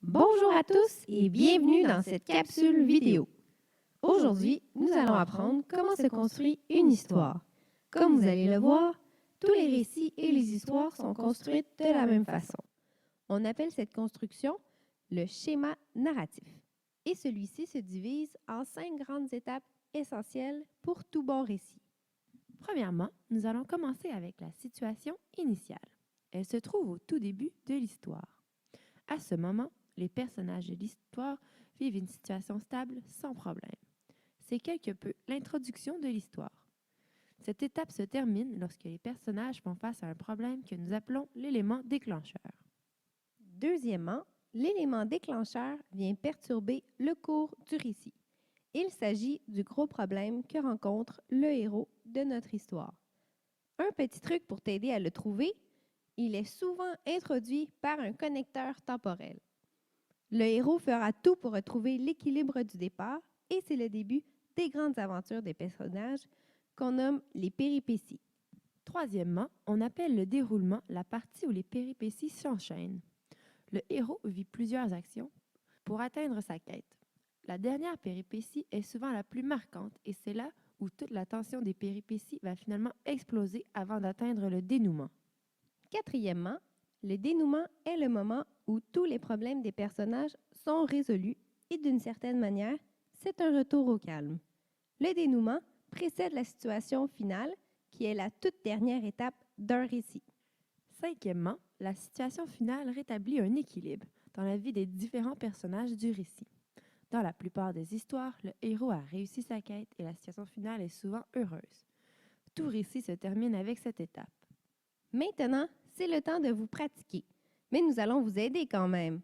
Bonjour à tous et bienvenue dans cette capsule vidéo. Aujourd'hui, nous allons apprendre comment se construit une histoire. Comme vous allez le voir, tous les récits et les histoires sont construites de la même façon. On appelle cette construction le schéma narratif. Et celui-ci se divise en 5 grandes étapes essentielles pour tout bon récit. Premièrement, nous allons commencer avec la situation initiale. Elle se trouve au tout début de l'histoire. À ce moment, les personnages de l'histoire vivent une situation stable sans problème. C'est quelque peu l'introduction de l'histoire. Cette étape se termine lorsque les personnages font face à un problème que nous appelons l'élément déclencheur. Deuxièmement, l'élément déclencheur vient perturber le cours du récit. Il s'agit du gros problème que rencontre le héros de notre histoire. Un petit truc pour t'aider à le trouver, il est souvent introduit par un connecteur temporel. Le héros fera tout pour retrouver l'équilibre du départ et c'est le début des grandes aventures des personnages qu'on nomme les péripéties. Troisièmement, on appelle le déroulement la partie où les péripéties s'enchaînent. Le héros vit plusieurs actions pour atteindre sa quête. La dernière péripétie est souvent la plus marquante et c'est là où toute la tension des péripéties va finalement exploser avant d'atteindre le dénouement. Quatrièmement, le dénouement est le moment où tous les problèmes des personnages sont résolus et d'une certaine manière, c'est un retour au calme. Le dénouement précède la situation finale qui est la toute dernière étape d'un récit. Cinquièmement, la situation finale rétablit un équilibre dans la vie des différents personnages du récit. Dans la plupart des histoires, le héros a réussi sa quête et la situation finale est souvent heureuse. Tout récit se termine avec cette étape. Maintenant, c'est le temps de vous pratiquer, mais nous allons vous aider quand même.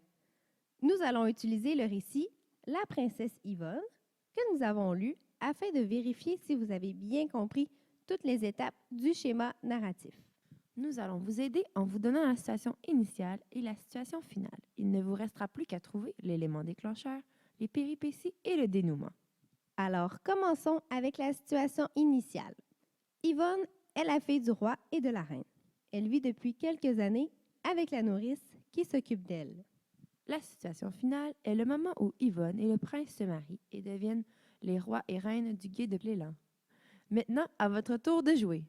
Nous allons utiliser le récit La princesse Yvonne que nous avons lu afin de vérifier si vous avez bien compris toutes les étapes du schéma narratif. Nous allons vous aider en vous donnant la situation initiale et la situation finale. Il ne vous restera plus qu'à trouver l'élément déclencheur, les péripéties et le dénouement. Alors, commençons avec la situation initiale. Yvonne est la fille du roi et de la reine. Elle vit depuis quelques années avec la nourrice qui s'occupe d'elle. La situation finale est le moment où Yvonne et le prince se marient et deviennent les rois et reines du Gué de Plélan. Maintenant, à votre tour de jouer.